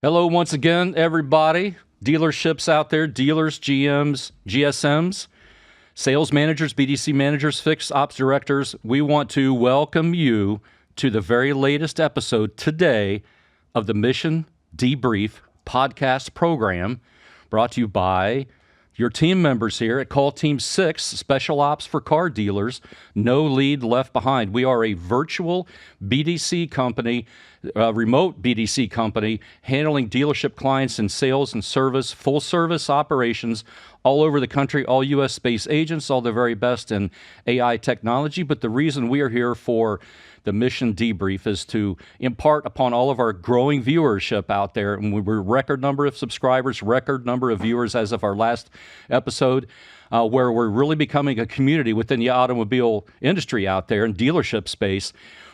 Hello once again, everybody. Dealerships out there, dealers, GMs, GSMs, sales managers, BDC managers, fixed ops directors. We want to welcome you to the very latest episode today of the Mission Debrief podcast program, brought to you by your team members here at Call Team 6, Special Ops for Car Dealers, No Lead Left Behind. We are a virtual BDC company, remote BDC company, handling dealership clients in sales and service, full service operations all over the country, all U.S.-based agents, all the very best in AI technology. But the reason we are here for the Mission Debrief is to impart upon all of our growing viewership out there, and we're record number of subscribers, record number of viewers as of our last episode, where we're really becoming a community within the automobile industry out there in dealership space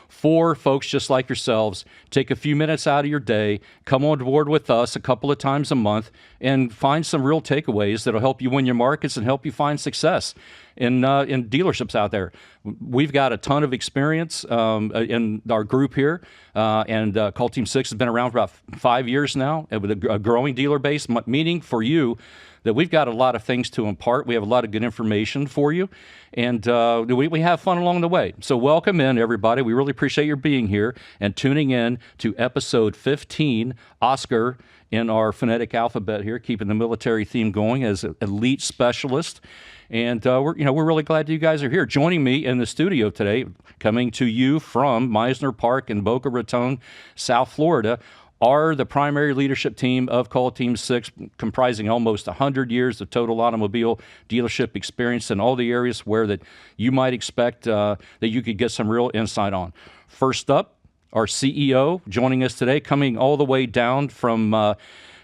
for folks just like yourselves. Take a few minutes out of your day, come on board with us a couple of times a month, and find some real takeaways that'll help you win your markets and help you find success in dealerships out there. We've got a ton of experience in our group here, and Call Team 6 has been around for about 5 years now with a growing dealer base, meaning for you that we've got a lot of things to impart. We have a lot of good information for you, and we have fun along the way. So welcome in, everybody. We really appreciate your being here and tuning in to episode 15, Oscar in our phonetic alphabet here, keeping the military theme going as an elite specialist. And we're really glad you guys are here. Joining me in the studio today, coming to you from Meisner Park in Boca Raton, South Florida, are the primary leadership team of Call Team 6, comprising almost 100 years of total automobile dealership experience in all the areas where that you might expect that you could get some real insight on. First up, our CEO joining us today, coming all the way down from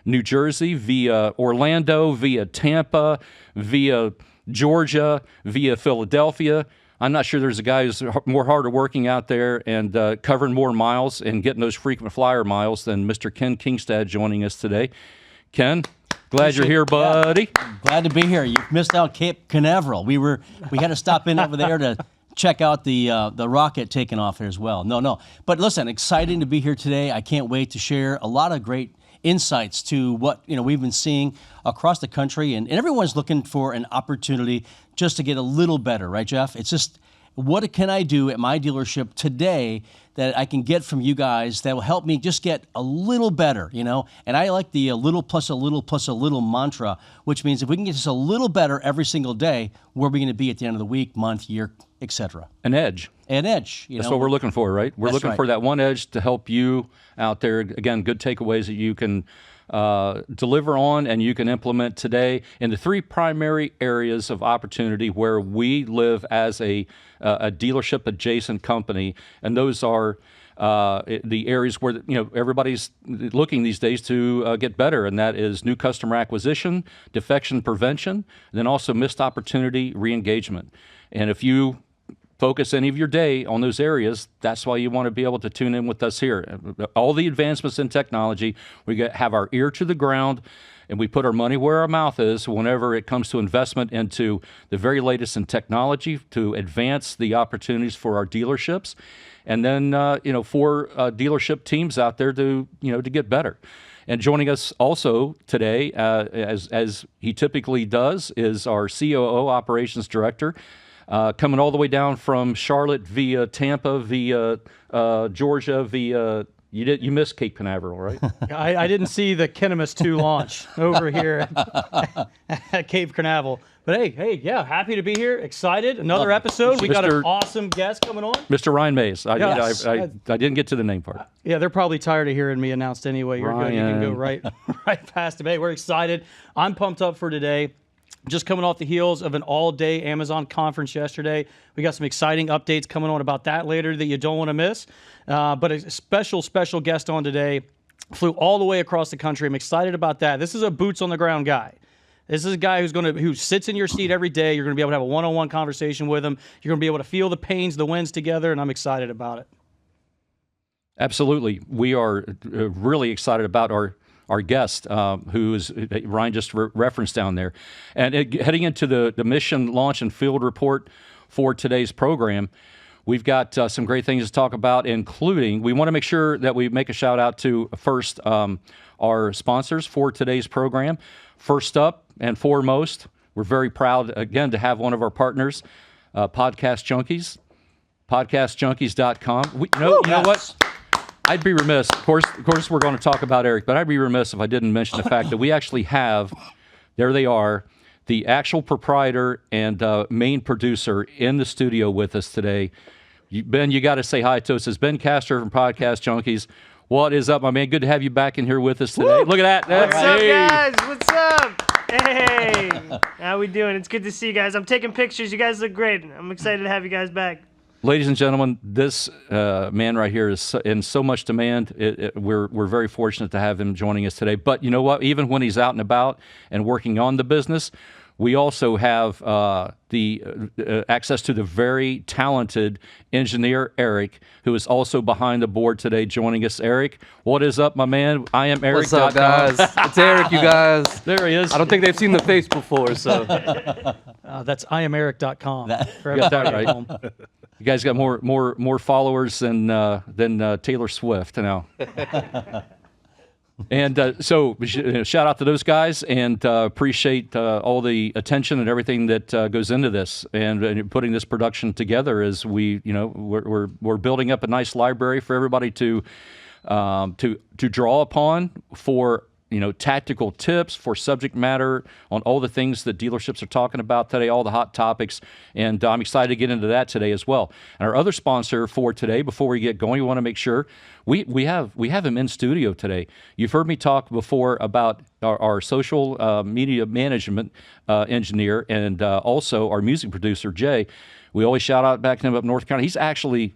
New Jersey via Orlando, via Tampa, via Georgia, via Philadelphia. I'm not sure there's a guy who's more harder working out there and covering more miles and getting those frequent flyer miles than Mr. Ken Kingstad joining us today. Ken, glad you're here, buddy. Yeah, glad to be here. You missed out Cape Canaveral. We had to stop in over there to check out the rocket taking off there as well. No. But listen, exciting to be here today. I can't wait to share a lot of great insights to what we've been seeing across the country, and everyone's looking for an opportunity just to get a little better, right, Jeff? It's just, what can I do at my dealership today that I can get from you guys that will help me just get a little better, And I like the little plus a little plus a little mantra, which means if we can get just a little better every single day, where are we going to be at the end of the week, month, year, etc.? An edge. An edge. That's what we're looking for, right? We're looking for that one edge to help you out there. Again, good takeaways that you can deliver on and you can implement today in the three primary areas of opportunity where we live as a dealership adjacent company, and those are the areas where everybody's looking these days to get better, and that is new customer acquisition, defection prevention, and then also missed opportunity re-engagement. And if you focus any of your day on those areas, that's why you want to be able to tune in with us here. All the advancements in technology, we have our ear to the ground, and we put our money where our mouth is whenever it comes to investment into the very latest in technology to advance the opportunities for our dealerships, and then for dealership teams out there to get better. And joining us also today, as he typically does, is our COO Operations Director, coming all the way down from Charlotte via Tampa, via Georgia, via you missed Cape Canaveral, right? I didn't see the Kinemis 2 launch over here at Cape Canaveral. But hey, yeah, happy to be here. Excited. Another episode. We got an awesome guest coming on. Mr. Ryan Mays. I didn't get to the name part. Yeah, they're probably tired of hearing me announced anyway. You're good. You can go right past it. Hey, we're excited. I'm pumped up for today. Just coming off the heels of an all-day Amazon conference yesterday. We got some exciting updates coming on about that later that you don't want to miss. But a special guest on today. Flew all the way across the country. I'm excited about that. This is a boots-on-the-ground guy. This is a guy who sits in your seat every day. You're going to be able to have a one-on-one conversation with him. You're going to be able to feel the pains, the wins together, and I'm excited about it. Absolutely. We are really excited about our guest, who is Ryan just referenced down there. And heading into the mission launch and field report for today's program, We've got some great things to talk about, including we want to make sure that we make a shout out to first our sponsors for today's program. First up and foremost, we're very proud again to have one of our partners, Podcast Junkies, podcastjunkies.com. You know what? I'd be remiss. Of course, we're going to talk about Eric, but I'd be remiss if I didn't mention the fact that we actually have, there they are, the actual proprietor and main producer in the studio with us today. Ben, you got to say hi to us. It's Ben Castor from Podcast Junkies. What is up, my man? Good to have you back in here with us today. Woo! Look at that. What's up, guys? What's up? Hey, how we doing? It's good to see you guys. I'm taking pictures. You guys look great. I'm excited to have you guys back. Ladies and gentlemen, this man right here is in so much demand. We're very fortunate to have him joining us today. But you know what? Even when he's out and about and working on the business, we also have the access to the very talented engineer, Eric, who is also behind the board today joining us. Eric, what is up, my man? I am Eric. What's up, guys? It's Eric, you guys. There he is. I don't think they've seen the face before, so. That's iameric.com. You got that right. You guys got more followers than Taylor Swift now. And so shout out to those guys, and appreciate all the attention and everything that goes into this and putting this production together. As we're building up a nice library for everybody to draw upon for tactical tips, for subject matter on all the things that dealerships are talking about today, all the hot topics, and I'm excited to get into that today as well. And our other sponsor for today, before we get going, we want to make sure we have him in studio today. You've heard me talk before about our social media management engineer and also our music producer, Jay. We always shout out back to him up North Carolina. He's actually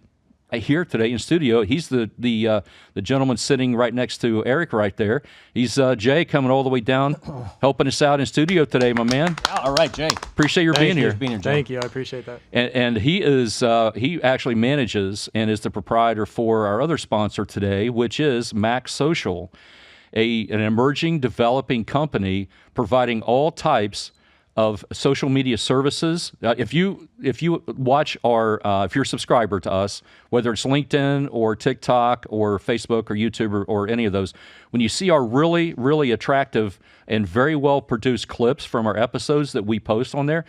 here today in studio. He's the gentleman sitting right next to Eric right there. He's Jay, coming all the way down, helping us out in studio today, my man. All right, Jay. Appreciate your being here. Thank you. I appreciate that. And he is he actually manages and is the proprietor for our other sponsor today, which is Max Social, an emerging, developing company providing all types of social media services. If you watch if you're a subscriber to us, whether it's LinkedIn or TikTok or Facebook or YouTube or any of those, when you see our really, really attractive and very well produced clips from our episodes that we post on there,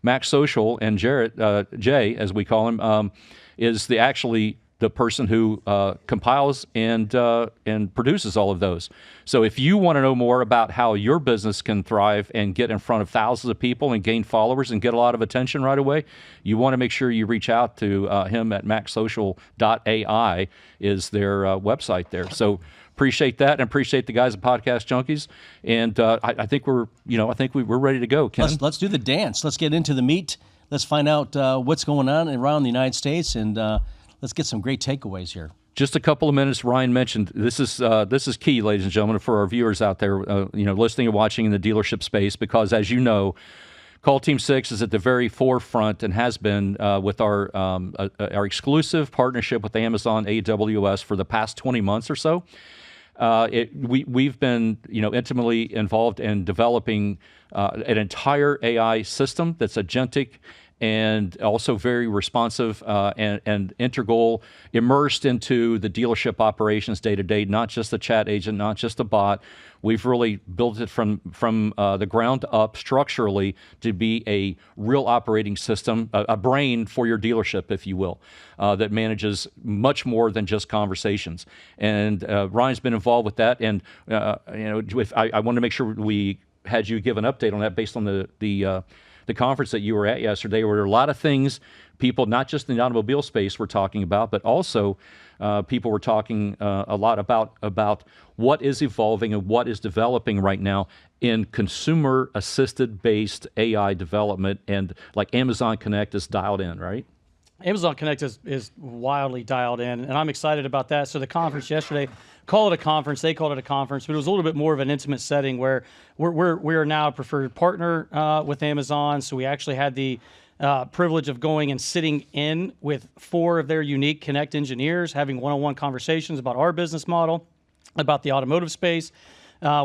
Max Social and Jay, as we call him, is the person who compiles and produces all of those. So if you want to know more about how your business can thrive and get in front of thousands of people and gain followers and get a lot of attention right away, you want to make sure you reach out to him at maxsocial.ai is their website there. So appreciate that, and appreciate the guys at Podcast Junkies. And I think we're ready to go, Ken. Let's do the dance. Let's get into the meat. Let's find out what's going on around the United States, and let's get some great takeaways here. Just a couple of minutes. Ryan mentioned this is key, ladies and gentlemen, for our viewers out there, listening and watching in the dealership space, because as you know, Call Team 6 is at the very forefront and has been with our exclusive partnership with Amazon AWS for the past 20 months or so. We've been intimately involved in developing an entire AI system that's agentic and also very responsive and integral, immersed into the dealership operations day to day, not just a chat agent, not just a bot. We've really built it from the ground up structurally to be a real operating system, a brain for your dealership, if you will, that manages much more than just conversations. And Ryan's been involved with that. And I wanted to make sure we had you give an update on that based on the conference that you were at yesterday, where there were a lot of things people, not just in the automobile space, were talking about, but also people were talking a lot about what is evolving and what is developing right now in consumer-assisted based AI development, and like Amazon Connect is dialed in, right? Amazon Connect is wildly dialed in, and I'm excited about that. So the conference yesterday, call it a conference, they called it a conference, but it was a little bit more of an intimate setting where we are now a preferred partner with Amazon. So we actually had the privilege of going and sitting in with 4 of their unique Connect engineers, having one-on-one conversations about our business model, about the automotive space.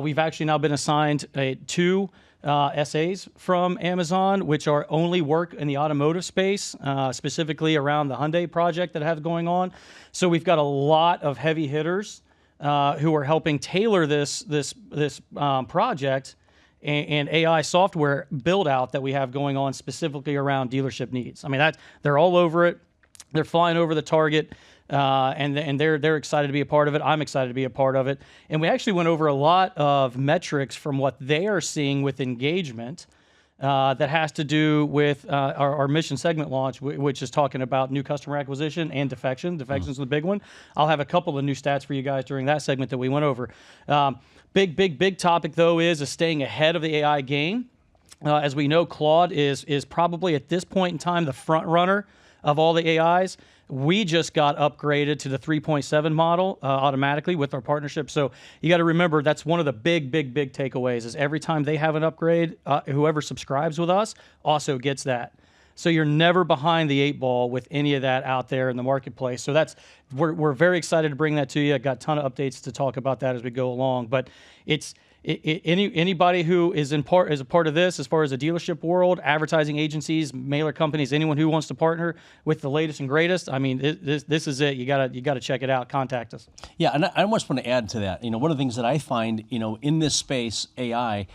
We've actually now been assigned 2 SAs from Amazon, which are only work in the automotive space, specifically around the Hyundai project that I have going on. So we've got a lot of heavy hitters who are helping tailor this project and AI software build out that we have going on specifically around dealership needs. I mean, they're all over it. They're flying over the target, and they're excited to be a part of it. I'm excited to be a part of it. And we actually went over a lot of metrics from what they are seeing with engagement that has to do with our mission segment launch, which is talking about new customer acquisition and defection. Defection's the big one. I'll have a couple of new stats for you guys during that segment that we went over. Big topic, though, is staying ahead of the AI game. As we know, Claude is probably at this point in time the front runner of all the AIs. We just got upgraded to the 3.7 model automatically with our partnership. So you got to remember, that's one of the big takeaways is every time they have an upgrade, whoever subscribes with us also gets that. So you're never behind the 8 ball with any of that out there in the marketplace. So we're very excited to bring that to you. I got a ton of updates to talk about that as we go along. But anybody who is a part of this, as far as the dealership world, advertising agencies, mailer companies, anyone who wants to partner with the latest and greatest, I mean, this is it. You gotta check it out. Contact us. Yeah, and I almost want to add to that. One of the things that I find, in this space, AI,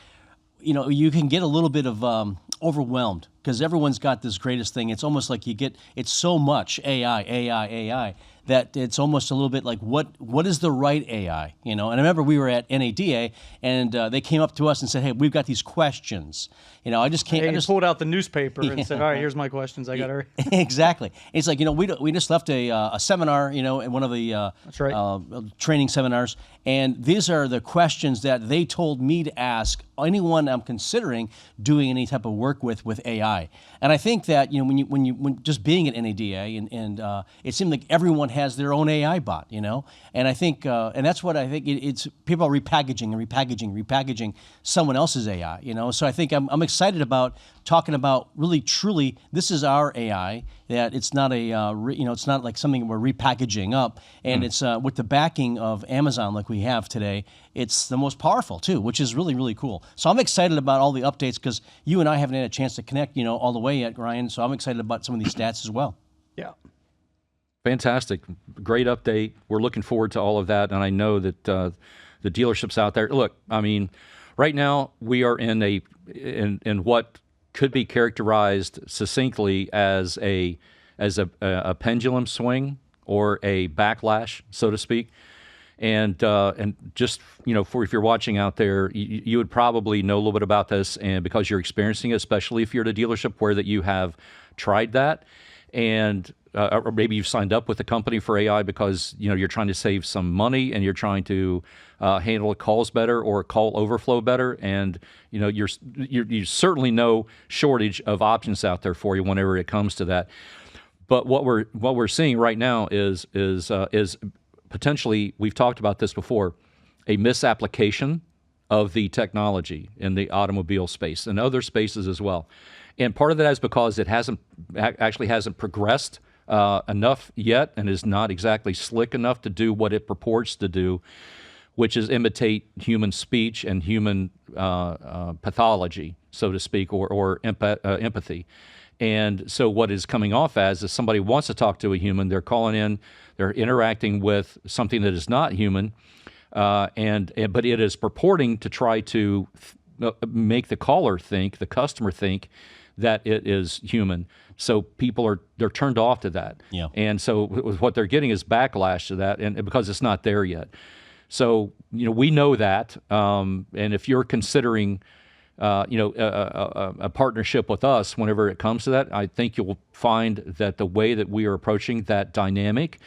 you can get a little bit of overwhelmed because everyone's got this greatest thing. It's almost like it's so much AI, that it's almost a little bit like what is the right AI? And I remember we were at NADA and they came up to us and said, "Hey, we've got these questions." I just can't. I just pulled out the newspaper and said, "All right, here's my questions. I got her." Exactly. And it's like we just left a seminar, in one of the That's right. training seminars, and these are the questions that they told me to ask anyone I'm considering doing any type of work with AI. And I think that when just being at NADA and it seemed like everyone has their own AI bot, and I think and that's what I think it's people are repackaging someone else's AI, So I think I'm excited about talking about really truly this is our AI, that it's not it's not like something we're repackaging up, and it's with the backing of Amazon like we have today. It's the most powerful too, which is really cool. So I'm excited about all the updates because you and I haven't had a chance to connect, all the way yet, Ryan. So I'm excited about some of these stats as well. Yeah. Fantastic. Great update. We're looking forward to all of that. And I know that the dealerships out there, look, I mean, right now we are in what could be characterized succinctly as a pendulum swing or a backlash, so to speak. And just, for if you're watching out there, you would probably know a little bit about this, and because you're experiencing it, especially if you're at a dealership where that you have tried that, and or maybe you've signed up with a company for AI because you're trying to save some money and you're trying to handle calls better or call overflow better, and you certainly no shortage of options out there for you whenever it comes to that. But what we're seeing right now is potentially, we've talked about this before, a misapplication of the technology in the automobile space and other spaces as well. And part of that is because it hasn't progressed enough yet and is not exactly slick enough to do what it purports to do, which is imitate human speech and human pathology, so to speak, or empathy. And so what is coming off as is somebody wants to talk to a human, they're calling in, they're interacting with something that is not human, but it is purporting to try to make the caller think, the customer think, that it is human. So they're turned off to that. Yeah. And so what they're getting is backlash to that, and because it's not there yet. So we know that, and if you're considering a partnership with us whenever it comes to that, I think you'll find that the way that we are approaching that dynamic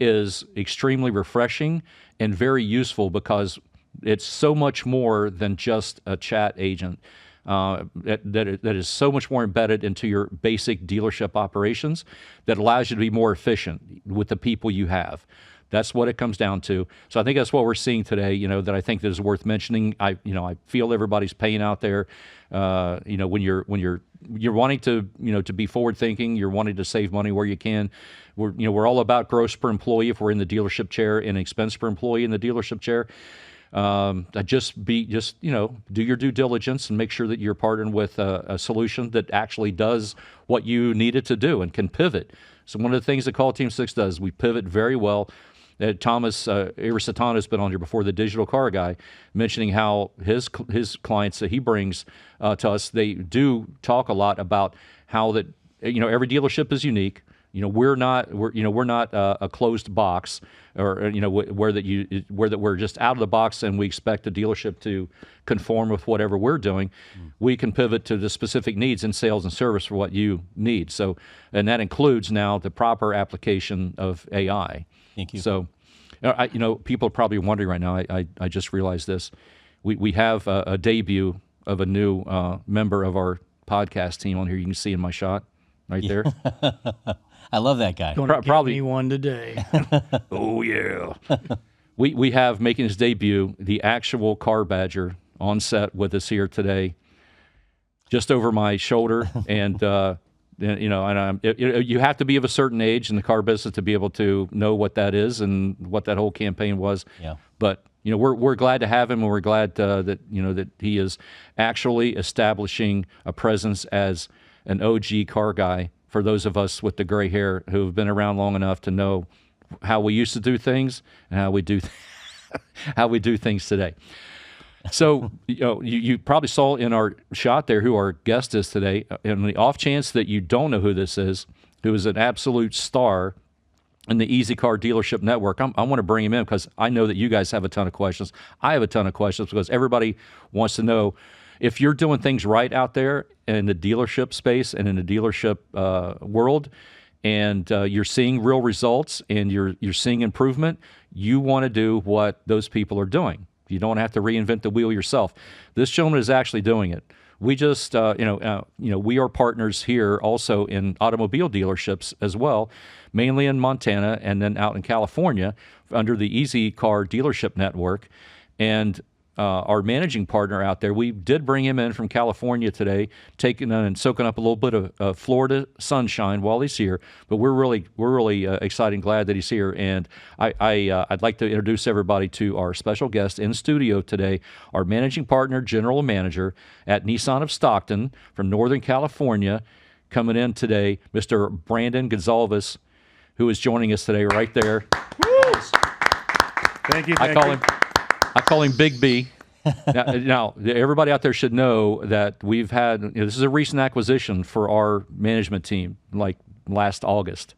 is extremely refreshing and very useful because it's so much more than just a chat agent. That is so much more embedded into your basic dealership operations that allows you to be more efficient with the people you have. That's what it comes down to. So I think that's what we're seeing today, that I think that is worth mentioning. I feel everybody's pain out there. When you're wanting to, to be forward thinking, you're wanting to save money where you can. We're all about gross per employee if we're in the dealership chair and expense per employee in the dealership chair. Just do your due diligence and make sure that you're partnering with a solution that actually does what you need it to do and can pivot. So one of the things that Call Team 6 does, we pivot very well. Thomas Irisatano has been on here before, the digital car guy, mentioning how his clients that he brings to us, they do talk a lot about how that every dealership is unique. We're not a closed box, or where we're just out of the box and we expect the dealership to conform with whatever we're doing. We can pivot to the specific needs in sales and service for what you need. So, and that includes now the proper application of AI. Thank you. So, people are probably wondering right now. I just realized this. We have a debut of a new member of our podcast team on here. You can see in my shot right there. I love that guy. Probably one today. Oh yeah. We have making his debut the actual Car Badger on set with us here today, just over my shoulder, and you have to be of a certain age in the car business to be able to know what that is and what that whole campaign was. Yeah. But we're glad to have him, and we're glad that he is actually establishing a presence as an OG car guy for those of us with the gray hair who have been around long enough to know how we used to do things and how we do things today. So, you probably saw in our shot there who our guest is today. In the off chance that you don't know who this is, who is an absolute star in the Easy Car Dealership Network, I want to bring him in because I know that you guys have a ton of questions. I have a ton of questions because everybody wants to know if you're doing things right out there in the dealership space and in the dealership world, and you're seeing real results and you're seeing improvement. You want to do what those people are doing. You don't have to reinvent the wheel yourself. This gentleman is actually doing it. We just, we are partners here also in automobile dealerships as well, mainly in Montana and then out in California under the Easy Car Dealership Network. And our managing partner out there, we did bring him in from California today, taking and soaking up a little bit of Florida sunshine while he's here. But we're really excited and glad that he's here. And I'd like to introduce everybody to our special guest in studio today, our managing partner, general manager at Nissan of Stockton from Northern California, coming in today, Mr. Brandon Gonsalves, who is joining us today right there. Woo! Thank you. I call him Big B. Now, everybody out there should know that we've had, this is a recent acquisition for our management team, like last August.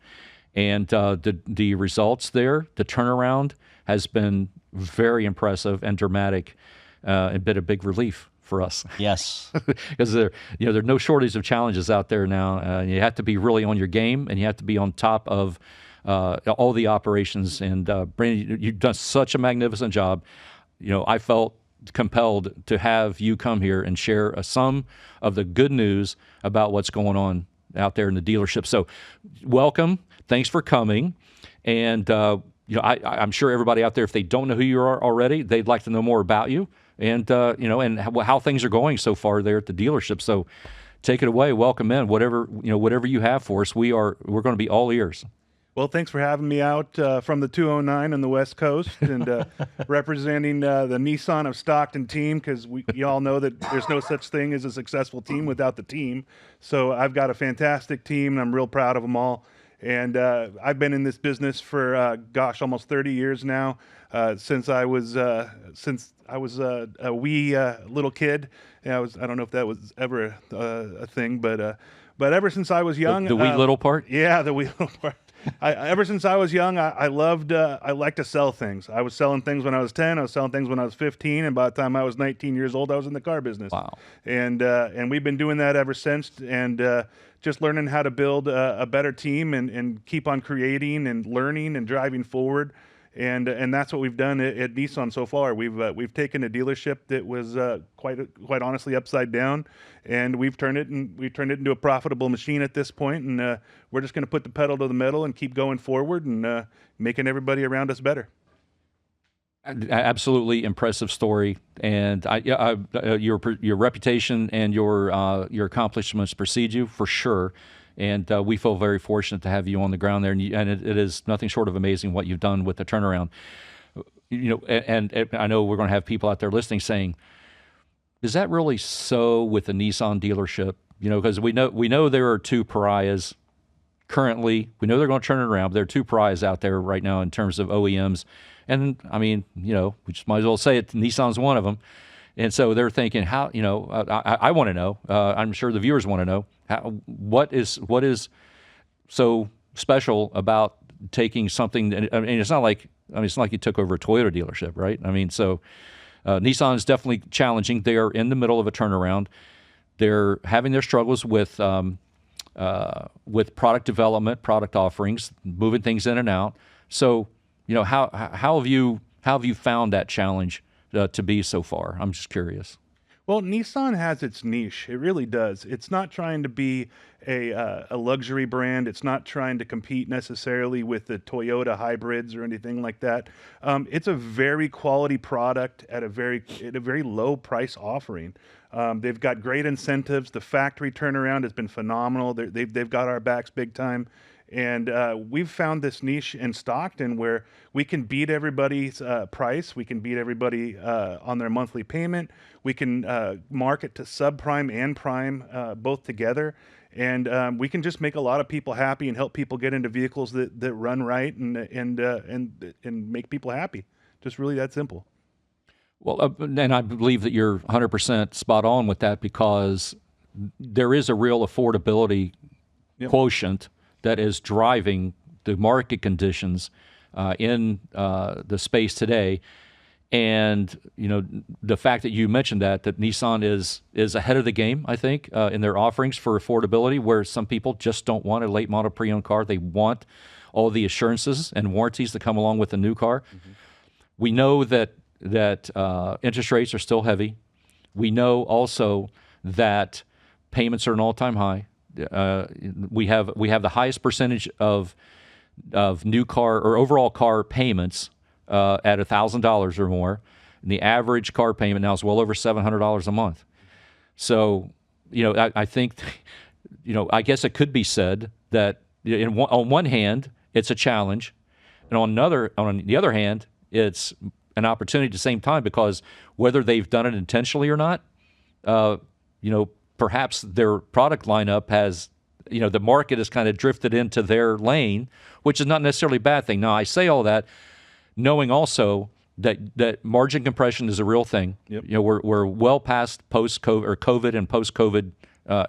And the results there, the turnaround has been very impressive and dramatic, and been a big relief for us. Yes. Because there are no shortage of challenges out there now. You have to be really on your game, and you have to be on top of all the operations. And Brandon, you've done such a magnificent job. I felt compelled to have you come here and share some of the good news about what's going on out there in the dealership. So welcome. Thanks for coming. And, I'm sure everybody out there, if they don't know who you are already, they'd like to know more about you and, and how things are going so far there at the dealership. So take it away. Welcome in. Whatever you have for us, we're going to be all ears. Well, thanks for having me out from the 209 on the West Coast and representing the Nissan of Stockton team, because you all know that there's no such thing as a successful team without the team. So I've got a fantastic team, and I'm real proud of them all. And I've been in this business for, almost 30 years now, since I was a wee little kid. I don't know if that was ever a thing, but ever since I was young. The wee little part? Yeah, the wee little part. Ever since I was young, I liked to sell things. I was selling things when I was 10. I was selling things when I was 15. And by the time I was 19 years old, I was in the car business. Wow. And we've been doing that ever since. And just learning how to build a better team and keep on creating and learning and driving forward. And that's what we've done at Nissan so far. We've taken a dealership that was quite honestly upside down, and we've turned it into a profitable machine at this point. And we're just going to put the pedal to the metal and keep going forward and making everybody around us better. Absolutely impressive story, and your reputation and your accomplishments precede you for sure. And we feel very fortunate to have you on the ground there. And it is nothing short of amazing what you've done with the turnaround. and I know we're going to have people out there listening saying, is that really so with a Nissan dealership? Because we know there are two pariahs currently. We know they're going to turn it around, but there are two pariahs out there right now in terms of OEMs. And I mean, we just might as well say it. Nissan's one of them. And so they're thinking, how, I want to know, I'm sure the viewers want to know, what is so special about taking something. I mean, it's not like you took over a Toyota dealership, right? I mean, so Nissan is definitely challenging. They are in the middle of a turnaround. They're having their struggles with product development, product offerings, moving things in and out. So, how have you found that challenge to be so far? I'm just curious. Well, Nissan has its niche. It really does. It's not trying to be a luxury brand. It's not trying to compete necessarily with the Toyota hybrids or anything like that. It's a very quality product at a very low price offering. They've got great incentives. The factory turnaround has been phenomenal. They've got our backs big time. And we've found this niche in Stockton where we can beat everybody's price. We can beat everybody on their monthly payment. We can market to subprime and prime both together. And we can just make a lot of people happy and help people get into vehicles that run right and make people happy. Just really that simple. Well, and I believe that you're 100% spot on with that, because there is a real affordability quotient that is driving the market conditions in the space today. And the fact that you mentioned that Nissan is ahead of the game, I think, in their offerings for affordability, where some people just don't want a late model pre-owned car. They want all the assurances and warranties that come along with a new car. Mm-hmm. We know that interest rates are still heavy. We know also that payments are an all-time high. We have the highest percentage of new car or overall car payments at $1,000 or more, and the average car payment now is well over $700 a month. So, I think, I guess it could be said that on one hand it's a challenge, and on the other hand it's an opportunity at the same time, because whether they've done it intentionally or not, perhaps their product lineup has, the market has kind of drifted into their lane, which is not necessarily a bad thing. Now, I say all that knowing also that margin compression is a real thing. Yep. We're well past post-COVID or COVID and post-COVID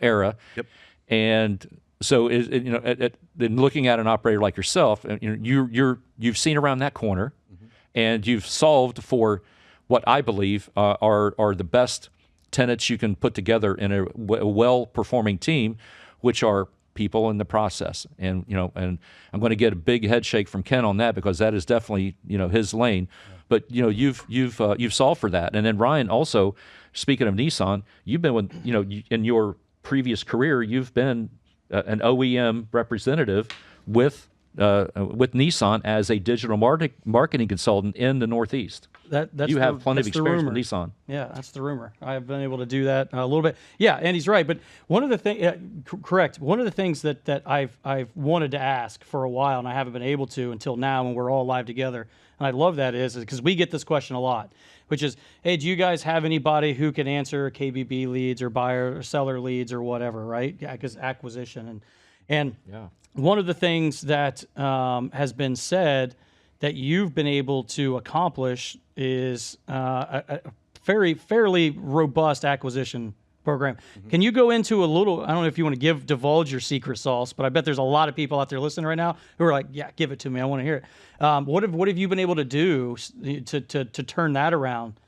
era. Yep. And so, in looking at an operator like yourself, you've seen around that corner, mm-hmm. and you've solved for what I believe are the best tenets you can put together in a well-performing team, which are people in the process. And and I'm going to get a big head shake from Ken on that, because that is definitely his lane. Yeah. But you've solved for that. And then Ryan, also speaking of Nissan, you've been with in your previous career, you've been an OEM representative with Nissan as a digital marketing consultant in the Northeast. You have plenty of experience with Nissan. Yeah, that's the rumor. I've been able to do that a little bit. Yeah, and he's right. But one of the things, correct. One of the things that I've wanted to ask for a while, and I haven't been able to until now when we're all live together, and I love that is because we get this question a lot, which is, hey, do you guys have anybody who can answer KBB leads or buyer or seller leads or whatever, right? Yeah, because acquisition and yeah. One of the things that has been said that you've been able to accomplish is a fairly robust acquisition program. Mm-hmm. Can you go into a little, I don't know if you want to divulge your secret sauce, but I bet there's a lot of people out there listening right now who are like, yeah, give it to me. I want to hear it. What have you been able to do to turn that around,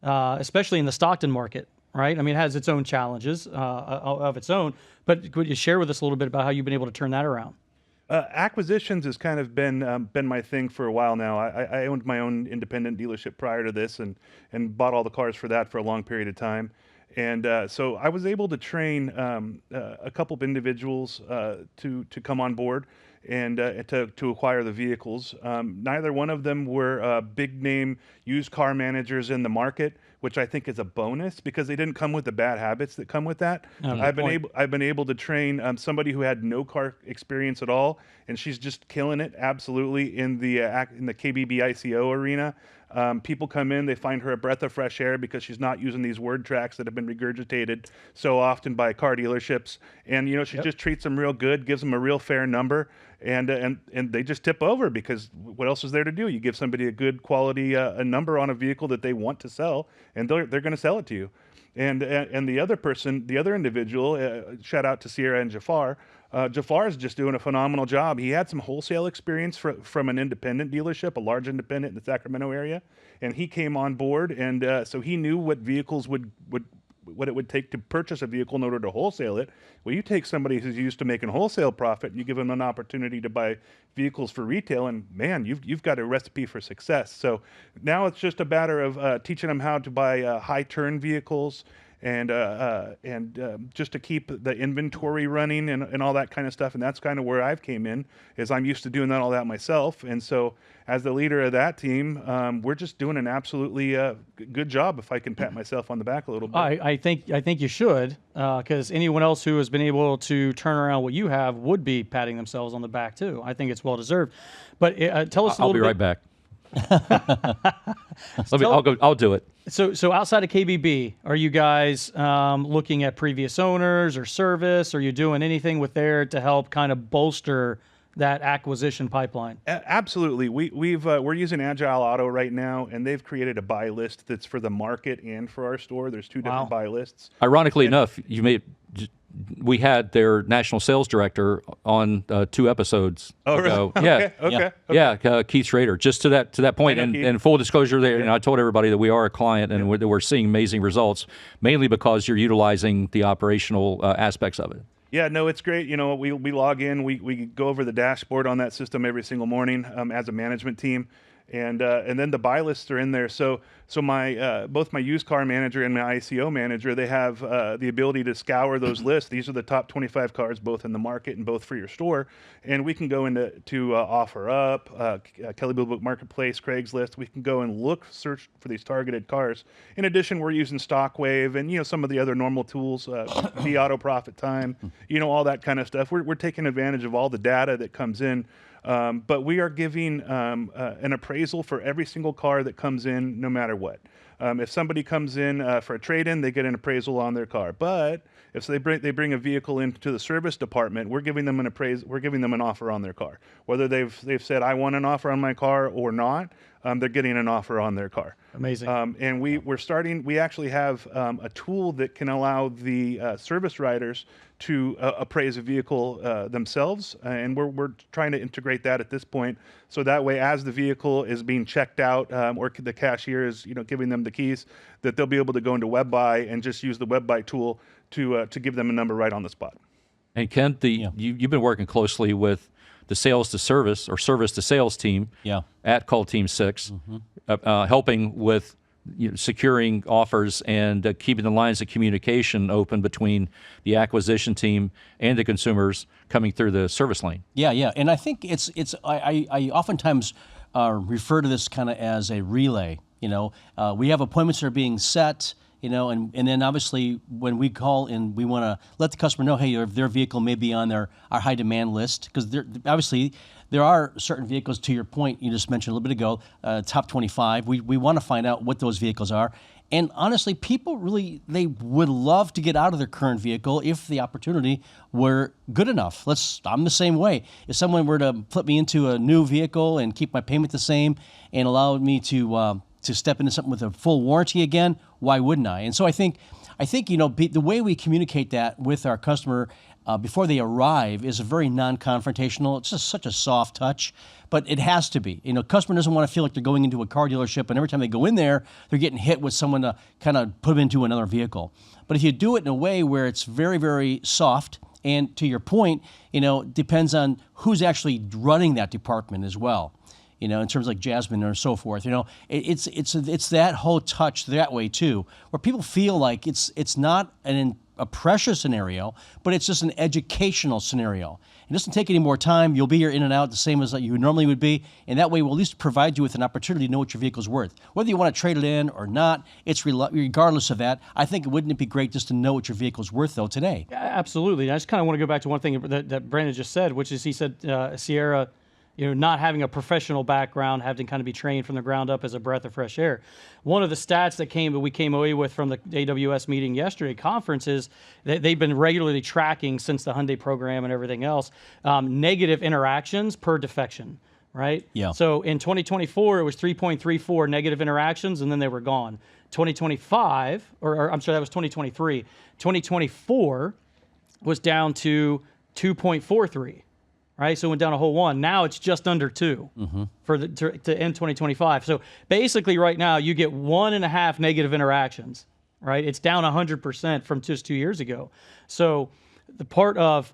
especially in the Stockton market, right? I mean, it has its own challenges of its own, but could you share with us a little bit about how you've been able to turn that around? Acquisitions has kind of been my thing for a while now. I owned my own independent dealership prior to this, and bought all the cars for that for a long period of time. And so I was able to train a couple of individuals to come on board and to acquire the vehicles. Neither one of them were big name used car managers in the market, which I think is a bonus because they didn't come with the bad habits that come with that. I've been able to train somebody who had no car experience at all, and she's just killing it absolutely in the KBB ICO arena. People come in, they find her a breath of fresh air because she's not using these word tracks that have been regurgitated so often by car dealerships. And, she just treats them real good, gives them a real fair number, and they just tip over because what else is there to do? You give somebody a good quality a number on a vehicle that they want to sell, and they're going to sell it to you. And the other person, the other individual, shout out to Sierra and Jafar. Jafar is just doing a phenomenal job. He had some wholesale experience from an independent dealership, a large independent in the Sacramento area, and he came on board, and so he knew what vehicles what it would take to purchase a vehicle in order to wholesale it. Well, you take somebody who's used to making wholesale profit, and you give them an opportunity to buy vehicles for retail, and man, you've got a recipe for success. So now it's just a matter of teaching them how to buy high turn vehicles, and just to keep the inventory running and all that kind of stuff. And that's kind of where I've came in, is I'm used to doing all that myself. And so as the leader of that team, we're just doing an absolutely good job, if I can pat myself on the back a little bit. I think you should, because anyone else who has been able to turn around what you have would be patting themselves on the back too. I think it's well deserved. But tell us a little bit. I'll be right back. I'll do it. So outside of KBB, are you guys looking at previous owners or service? Are you doing anything with there to help kind of bolster that acquisition pipeline? Absolutely. We're using Agile Auto right now, and they've created a buy list that's for the market and for our store. There's two different buy lists. Ironically enough, we had their national sales director on 2 episodes ago. Really? Yeah. Okay. Keith Schrader. Just to that point, know Keith. and full disclosure, there, I told everybody that we are a client and we're seeing amazing results, mainly because you're utilizing the operational aspects of it. Yeah, no, it's great. We log in, we go over the dashboard on that system every single morning as a management team, and then the buy lists are in there. So my both my used car manager and my ICO manager, they have the ability to scour those lists. These are the top 25 cars, both in the market and both for your store, and we can go into Offer Up, Kelley Blue Book Marketplace, Craigslist. We can go and search for these targeted cars. In addition, we're using StockWave and some of the other normal tools, the Auto Profit Time, all that kind of stuff. We're taking advantage of all the data that comes in. But we are giving an appraisal for every single car that comes in, no matter what. If somebody comes in for a trade-in, they get an appraisal on their car. But if they bring a vehicle into the service department, we're giving them an offer on their car. Whether they've said I want an offer on my car or not, they're getting an offer on their car. Amazing. And we actually have a tool that can allow the service writers to appraise a vehicle themselves, and we're trying to integrate that at this point, so that way, as the vehicle is being checked out, or the cashier is giving them the keys, that they'll be able to go into WebBuy and just use the WebBuy tool to give them a number right on the spot. And Kent, you've been working closely with the sales to service or service to sales team at Call Team 6, helping with securing offers and keeping the lines of communication open between the acquisition team and the consumers coming through the service lane. Yeah, and I think I oftentimes refer to this kind of as a relay. We have appointments that are being set. And then obviously when we call and we want to let the customer know, hey, their vehicle may be on our high demand list, because obviously there are certain vehicles, to your point you just mentioned a little bit ago, top 25. We want to find out what those vehicles are. And honestly, people really, they would love to get out of their current vehicle if the opportunity were good enough. I'm the same way. If someone were to flip me into a new vehicle and keep my payment the same and allow me to step into something with a full warranty again, why wouldn't I? And so I think the way we communicate that with our customer before they arrive is a very non-confrontational. It's just such a soft touch, but it has to be. Customer doesn't want to feel like they're going into a car dealership, and every time they go in there, they're getting hit with someone to kind of put them into another vehicle. But if you do it in a way where it's very, very soft, and to your point, depends on who's actually running that department as well. In terms of like Jasmine or so forth, it's that whole touch that way too, where people feel like it's not a pressure scenario, but it's just an educational scenario. It doesn't take any more time. You'll be here in and out the same as you normally would be, and that way we'll at least provide you with an opportunity to know what your vehicle's worth. Whether you want to trade it in or not, it's regardless of that. I think wouldn't it be great just to know what your vehicle's worth though today? Absolutely. I just kind of want to go back to one thing that Brandon just said, which is he said Sierra not having a professional background, having to kind of be trained from the ground up as a breath of fresh air. One of the stats that we came away with from the AWS meeting yesterday conference is that they've been regularly tracking since the Hyundai program and everything else, negative interactions per defection. Right? Yeah. So in 2024, it was 3.34 negative interactions, and then they were gone. 2025, or I'm sorry, that was 2023. 2024 was down to 2.43, right? So it went down a whole one. Now it's just under 2 for to end 2025. So basically right now you get 1.5 negative interactions, right? It's down 100% from just 2 years ago. So the part of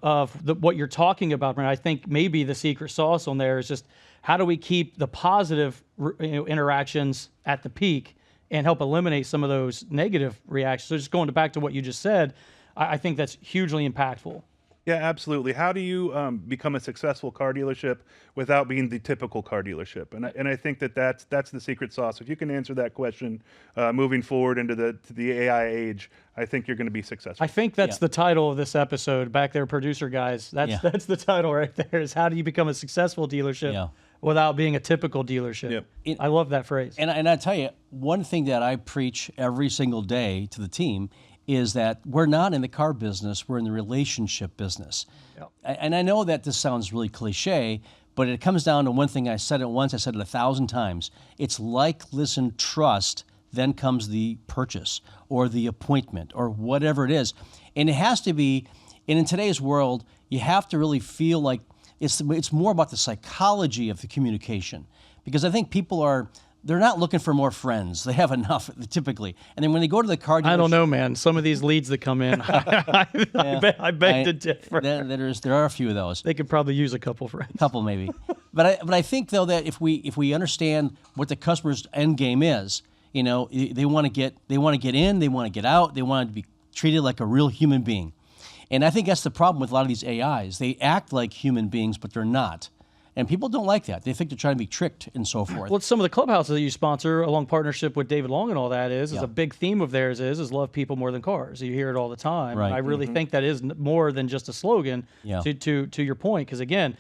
what you're talking about, Brandon, I think maybe the secret sauce on there is just how do we keep the positive interactions at the peak and help eliminate some of those negative reactions. So just going back to what you just said, I think that's hugely impactful. Yeah, absolutely. How do you become a successful car dealership without being the typical car dealership? And I think that's the secret sauce. If you can answer that question moving forward into the AI age, I think you're going to be successful. I think that's the title of this episode. Back there, producer guys. That's the title right there. Is how do you become a successful dealership without being a typical dealership? Yep. I love that phrase. And I tell you, one thing that I preach every single day to the team is that we're not in the car business, we're in the relationship business. Yep. And I know that this sounds really cliche, but it comes down to one thing. I said it once, I said it 1,000 times. It's like, listen, trust, then comes the purchase or the appointment or whatever it is. And it has to be, and in today's world, you have to really feel like it's more about the psychology of the communication. Because I think people they're not looking for more friends. They have enough, typically. And then when they go to the car dealership, I don't know, man. Some of these leads that come in, I beg to differ. There are a few of those. They could probably use a couple friends. Couple maybe. But I think, though, that if we understand what the customer's end game is, they want to get in, they want to get out, they want to be treated like a real human being. And I think that's the problem with a lot of these AIs. They act like human beings, but they're not. And people don't like that. They think they're trying to be tricked and so forth. Well, some of the clubhouses that you sponsor, along partnership with David Long and all that, is a big theme of theirs is love people more than cars. You hear it all the time. Right. I really think that is more than just a slogan. To your point, because again,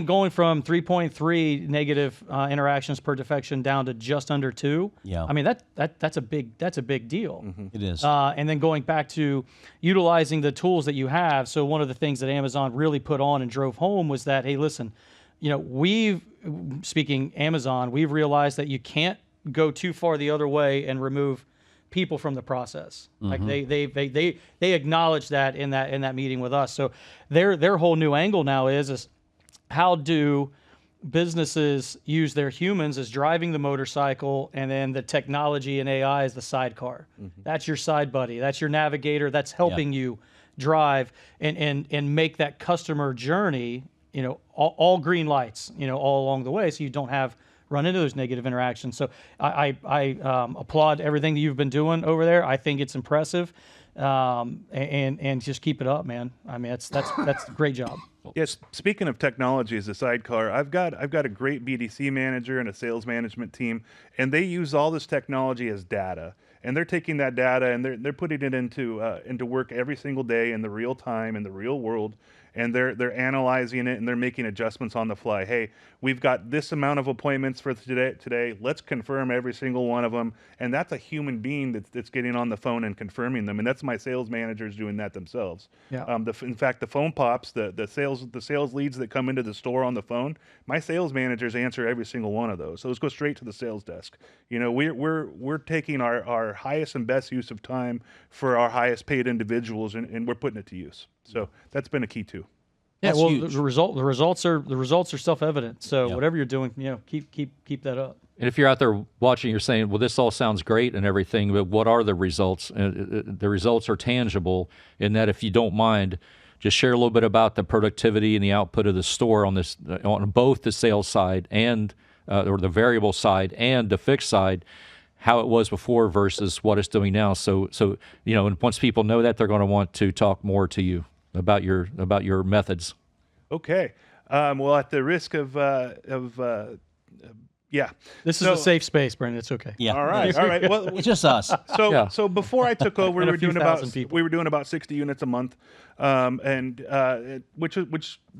going from 3.3 negative interactions per defection down to just under 2. Yeah. I mean that's a big deal. It is. And then going back to utilizing the tools that you have. So one of the things that Amazon really put on and drove home was that, hey, listen. Speaking Amazon, we've realized that you can't go too far the other way and remove people from the process. Like they acknowledge that in that meeting with us. So their whole new angle now is how do businesses use their humans as driving the motorcycle, and then the technology and AI as the sidecar. That's your side buddy. That's your navigator. That's helping you drive and make that customer journey. All green lights, all along the way, so you don't run into those negative interactions. So I applaud everything that you've been doing over there. I think it's impressive, and just keep it up, man. I mean, that's a great job. Yes. Speaking of technology as a sidecar, I've got a great BDC manager and a sales management team, and they use all this technology as data. And they're taking that data and they're putting it into work every single day in the real time, in the real world. And they're analyzing it and they're making adjustments on the fly. Hey, we've got this amount of appointments for today. Let's confirm every single one of them. And that's a human being that's getting on the phone and confirming them. And that's my sales managers doing that themselves. Yeah. In fact, the phone pops, the sales leads that come into the store on the phone, my sales managers answer every single one of those. So those go straight to the sales desk. We're taking our highest and best use of time for our highest paid individuals, and we're putting it to use. So that's been a key too. Yeah, That's well, huge. the results are self-evident. So whatever you're doing, keep that up. And if you're out there watching, you're saying, well, this all sounds great and everything, but what are the results? The results are tangible in that, if you don't mind, just share a little bit about the productivity and the output of the store on both the sales side and or the variable side and the fixed side, how it was before versus what it's doing now. So and once people know that, they're going to want to talk more to you about your methods. Okay. Well, at the risk of This is a safe space, Brandon. It's okay. Yeah. All right. Well, It's just us. So before I took over, And a few thousand people. we were doing about 60 units a month, which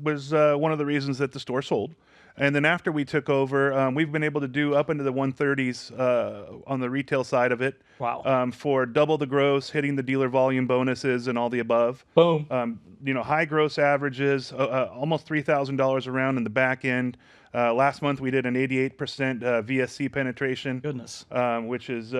was one of the reasons that the store sold. And then after we took over, we've been able to do up into the 130s on the retail side of it. Wow. For double the gross, hitting the dealer volume bonuses and all the above. Boom. High gross averages, almost $3,000 around in the back end. Last month we did an 88% VSC penetration. Goodness. Which is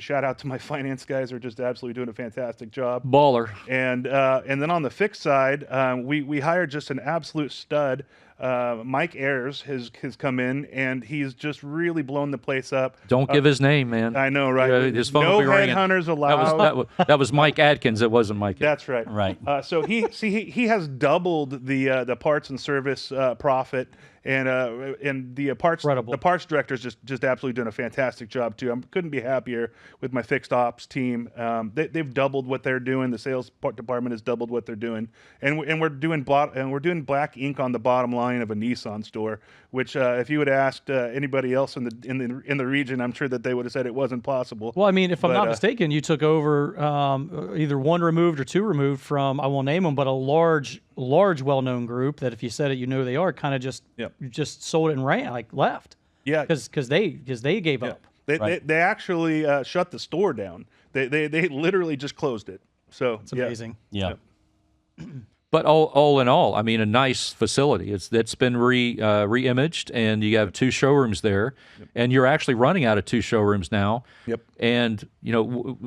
shout out to my finance guys, are just absolutely doing a fantastic job. Baller. And then on the fixed side, we hired just an absolute stud. Mike Ayers has come in, and he's just really blown the place up. Don't give his name, man. I know, right? His phone No will be ringing. headhunters allowed. That was Mike Adkins. It wasn't Mike. That's right. Right. So he has doubled the parts and service profit, and the parts Incredible. the parts director's just absolutely doing a fantastic job too. I couldn't be happier with my fixed ops team. They've doubled what they're doing. The sales department has doubled what they're doing, and we're doing black ink on the bottom line of a Nissan store. Which if you would have asked anybody else in the region, I'm sure that they would have said it wasn't possible. Well, I mean, if I'm not mistaken, you took over either one removed or two removed from, I won't name them, but a large well-known group that if you said it, you know who they are, kind of just sold it and ran, like left. Yeah, because they gave up. They actually shut the store down. They literally just closed it. So It's amazing. Yeah. But all in all, I mean, a nice facility. It's been re-imaged, and you have 2 showrooms there, and you're actually running out of 2 showrooms now. Yep. And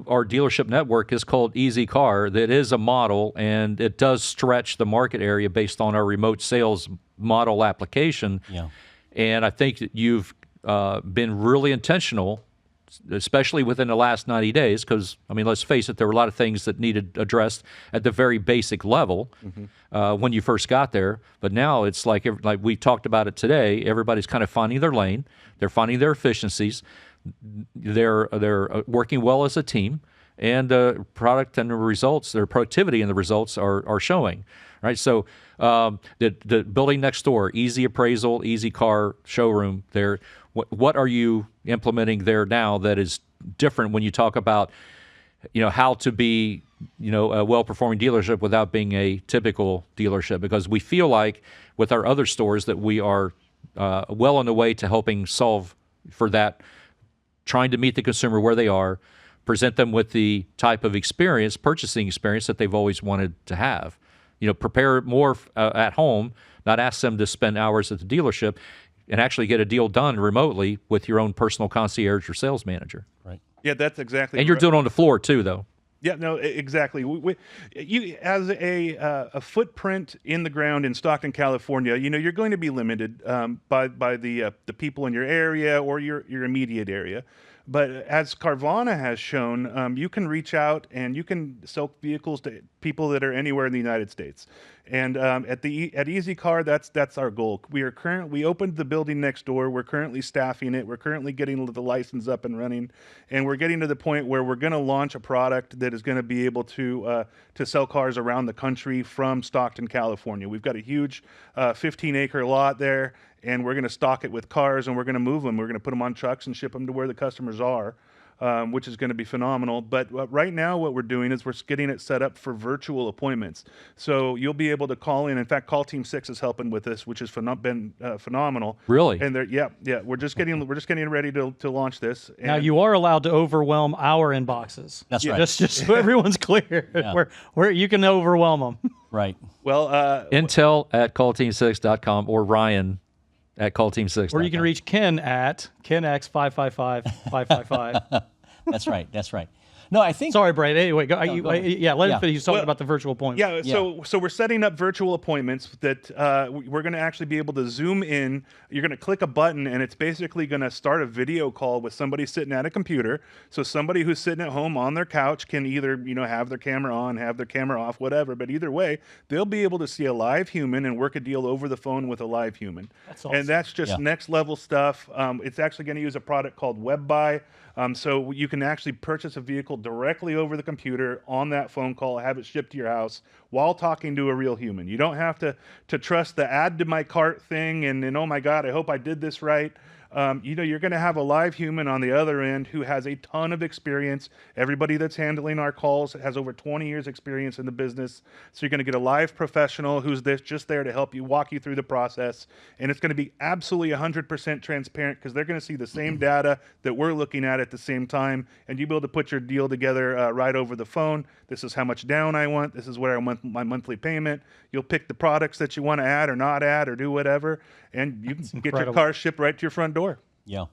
our dealership network is called Easy Car. That is a model, and it does stretch the market area based on our remote sales model application. Yeah. And I think that you've been really intentional, especially within the last 90 days, because, I mean, let's face it, there were a lot of things that needed addressed at the very basic level when you first got there. But now it's like we talked about it today, everybody's kind of finding their lane. They're finding their efficiencies. They're working well as a team, and the product and the results, their productivity and the results are showing. Right, so the building next door, Easy Appraisal, Easy Car showroom there. What are you implementing there now that is different when you talk about, how to be, a well-performing dealership without being a typical dealership? Because we feel like with our other stores that we are well on the way to helping solve for that, trying to meet the consumer where they are, present them with the type of experience, purchasing experience that they've always wanted to have. Prepare more at home, not ask them to spend hours at the dealership, and actually get a deal done remotely with your own personal concierge or sales manager. Right. Yeah, that's exactly. And you're doing it on the floor too, though. Yeah, no, exactly. You as a footprint in the ground in Stockton, California, you're going to be limited by the people in your area or your immediate area. But as Carvana has shown, you can reach out and you can sell vehicles to people that are anywhere in the United States. And at Easy Car, that's our goal. We opened the building next door. We're currently staffing it. We're currently getting the license up and running, and we're getting to the point where we're going to launch a product that is going to be able to sell cars around the country from Stockton, California. We've got a huge 15-acre lot there, and we're going to stock it with cars, and we're going to move them. We're going to put them on trucks and ship them to where the customers are. Which is going to be phenomenal. But right now what we're doing is we're getting it set up for virtual appointments. So you'll be able to call in. In fact, Call Team 6 is helping with this, which has been phenomenal. Really? And we're just getting ready to launch this. And Now you are allowed to overwhelm our inboxes. That's right. Just so everyone's clear, where you can overwhelm them. Right. well, Intel@callteam6.com or Ryan at callteam6.com. Or you can reach Ken at KenX555555. That's right. That's right. No, I think. Sorry, Brad. Anyway, go ahead. let him finish. He's talking about the virtual appointment. So we're setting up virtual appointments that we're going to actually be able to zoom in. You're going to click a button, and it's basically going to start a video call with somebody sitting at a computer. So somebody who's sitting at home on their couch can either have their camera on, have their camera off, whatever. But either way, they'll be able to see a live human and work a deal over the phone with a live human. That's awesome. And that's just next level stuff. It's actually going to use a product called WebBuy. So you can actually purchase a vehicle directly over the computer on that phone call, have it shipped to your house while talking to a real human. You don't have to trust the add to my cart thing and oh my God, I hope I did this right. You're going to have a live human on the other end who has a ton of experience. Everybody that's handling our calls has over 20 years experience in the business. So you're going to get a live professional who's just there to help you, walk you through the process. And it's going to be absolutely 100% transparent because they're going to see the same data that we're looking at the same time. And you'll be able to put your deal together right over the phone. This is how much down I want. This is what I want my monthly payment. You'll pick the products that you want to add or not add or do whatever. And you can get your car shipped right to your front door. Yeah.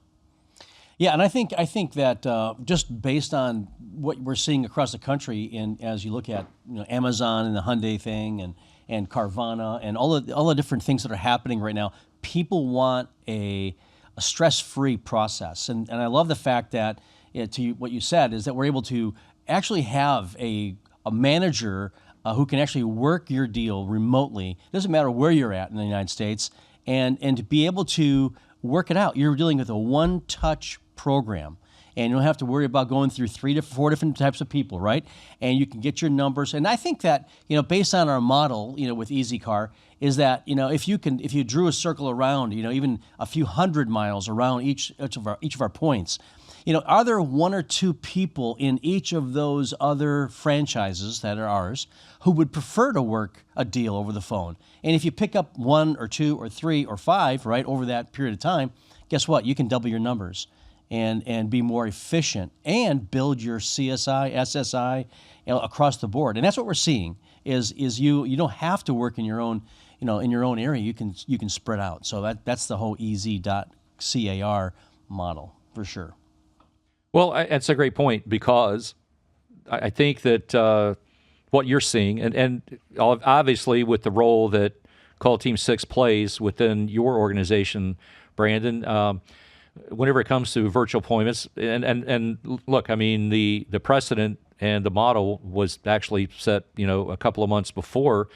Yeah, and I think that just based on what we're seeing across the country, and as you look at Amazon and the Hyundai thing, and Carvana, and all the different things that are happening right now, people want a stress-free process, and I love the fact that to what you said is that we're able to actually have a manager who can actually work your deal remotely. It doesn't matter where you're at in the United States, and to be able to work it out. You're dealing with a one-touch program, and you don't have to worry about going through 3 to 4 different types of people, right? And you can get your numbers. And I think that based on our model, with Easy Car, is that if you drew a circle around, even a few hundred miles around each of our points, are there 1 or 2 people in each of those other franchises that are ours who would prefer to work a deal over the phone? And if you pick up 1 or 2 or 3 or 5, right, over that period of time, guess what? You can double your numbers and be more efficient and build your CSI, SSI across the board. And that's what we're seeing is you don't have to work in your own area. You can spread out. So that's the whole EZ.CAR model for sure. Well, that's a great point because I think that what you're seeing, and obviously with the role that Call Team 6 plays within your organization, Brandon, whenever it comes to virtual appointments, and look, I mean, the precedent and the model was actually set, a couple of months before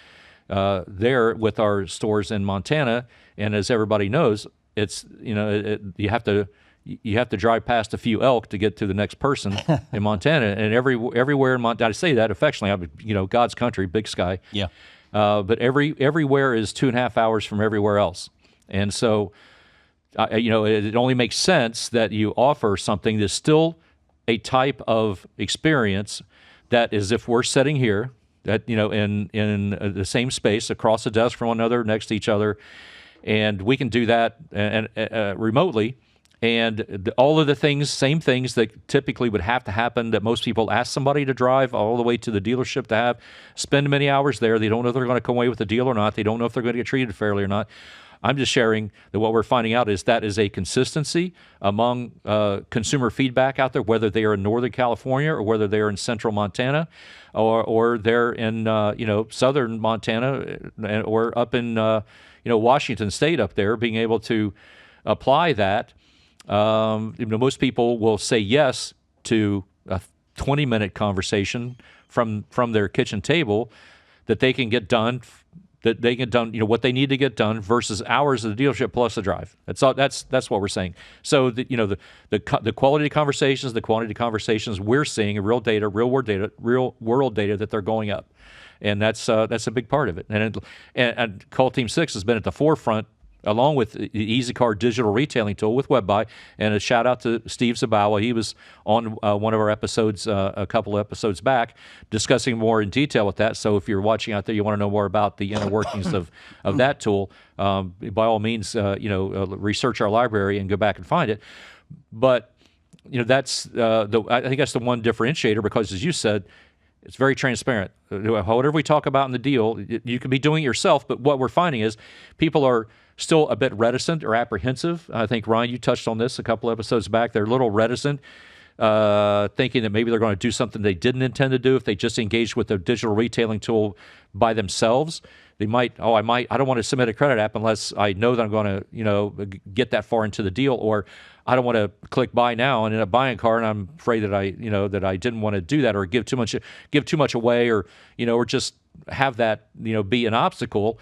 there with our stores in Montana, and as everybody knows, it's you have to drive past a few elk to get to the next person in Montana, and everywhere in Montana. I say that affectionately. God's country, big sky. Yeah. But everywhere is 2.5 hours from everywhere else, and so it only makes sense that you offer something that's still a type of experience that is if we're sitting here, that in the same space across the desk from one another, next to each other, and we can do that and remotely. And all of the same things that typically would have to happen that most people ask somebody to drive all the way to the dealership to spend many hours there. They don't know if they're going to come away with a deal or not. They don't know if they're going to get treated fairly or not. I'm just sharing that what we're finding out is that is a consistency among consumer feedback out there, whether they are in Northern California or whether they're in Central Montana or they're in Southern Montana or up in Washington State up there, being able to apply that. Most people will say yes to a 20-minute conversation from their kitchen table that they can get done, what they need to get done versus hours of the dealership plus the drive. That's what we're saying. So the quality of conversations, the quantity of conversations we're seeing, real world data that they're going up, and that's a big part of it. And Call Team 6 has been at the forefront, along with the Easy Car digital retailing tool with WebBuy. And a shout out to Steve Zabawa. He was on one of our episodes a couple of episodes back discussing more in detail with that. So if you're watching out there, you want to know more about the inner workings of that tool, by all means, research our library and go back and find it. But that's I think that's the one differentiator because, as you said, it's very transparent. Whatever we talk about in the deal, you can be doing it yourself, but what we're finding is people are still a bit reticent or apprehensive. I think, Ryan, you touched on this a couple episodes back. They're a little reticent, thinking that maybe they're going to do something they didn't intend to do if they just engaged with a digital retailing tool by themselves. They might, I don't want to submit a credit app unless I know that I'm going to, get that far into the deal, or I don't want to click buy now and end up buying a car, and I'm afraid that I didn't want to do that or give too much away, or just have that be an obstacle.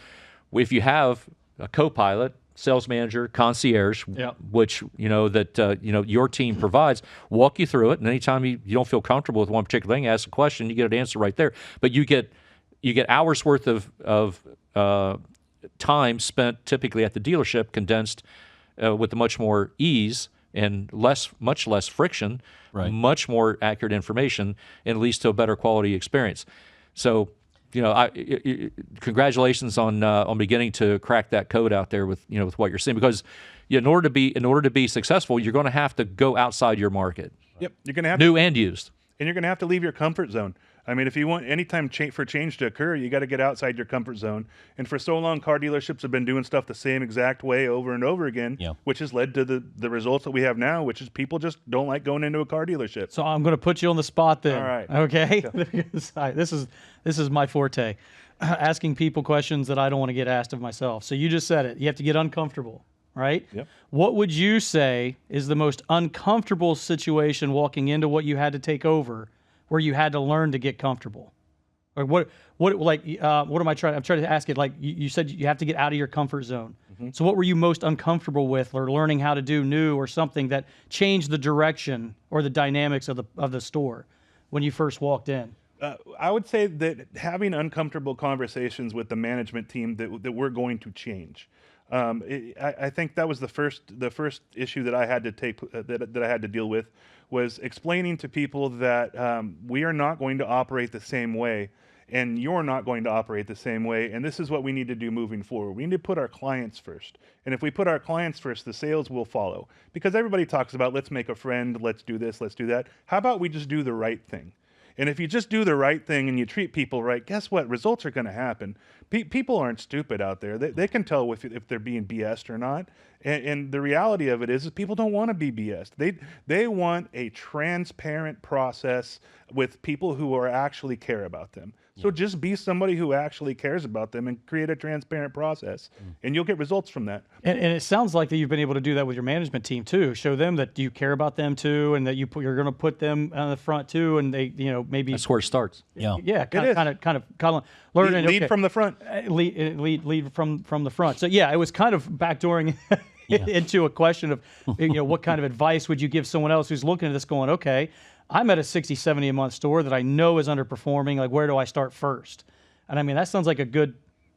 If you have a co-pilot, sales manager, concierge, which your team provides, walk you through it, and anytime you don't feel comfortable with one particular thing, ask a question, you get an answer right there. But you get hours worth of time spent typically at the dealership condensed with much more ease and much less friction, Right. much more accurate information, and leads to a better quality experience. So, congratulations on beginning to crack that code out there with what you're seeing, because in order to be successful, you're going to have to go outside your market, Yep. You're going to have new and used. and you're going to have to leave your comfort zone. I mean, if you want any time for change to occur, you got to get outside your comfort zone. And for so long, car dealerships have been doing stuff the same exact way over and over again, Yeah. which has led to the results that we have now, which is people just don't like going into a car dealership. So I'm going to put you on the spot then. All right. Okay. This is my forte, asking people questions that I don't want to get asked of myself. So you just said it. You have to get uncomfortable, right? Yep. What would you say is the most uncomfortable situation walking into what you had to take over, where you had to learn to get comfortable? Or what am I trying? I'm trying to ask it. Like you said, you have to get out of your comfort zone. Mm-hmm. So what were you most uncomfortable with, or learning how to do new, or something that changed the direction or the dynamics of the store when you first walked in? I would say that having uncomfortable conversations with the management team that we're going to change. I think that was the first issue that I had to take that I had to deal with, was explaining to people that we are not going to operate the same way, and you're not going to operate the same way, and this is what we need to do moving forward. We need to put our clients first, and if we put our clients first, the sales will follow. Because everybody talks about, let's make a friend, let's do this, let's do that. How about we just do the right thing? And if you just do the right thing and you treat people right, guess what? Results are going to happen. People aren't stupid out there. They can tell if they're being BS'd or not. And the reality of it is people don't want to be BS'd. They want a transparent process with people who actually care about them. So just be somebody who actually cares about them and create a transparent process, and you'll get results from that. And it sounds like that you've been able to do that with your management team too. Show them that you care about them too, and that you're going to put them on the front too, and they, maybe That's where it starts. yeah, kind is. of learning. Lead okay. from the front. Lead from the front. So yeah, it was kind of backdooring into a question of, what kind of advice would you give someone else who's looking at this going, okay, I'm at a 60, 70 a month store that I know is underperforming. Like, where do I start first? And I mean, that sounds like a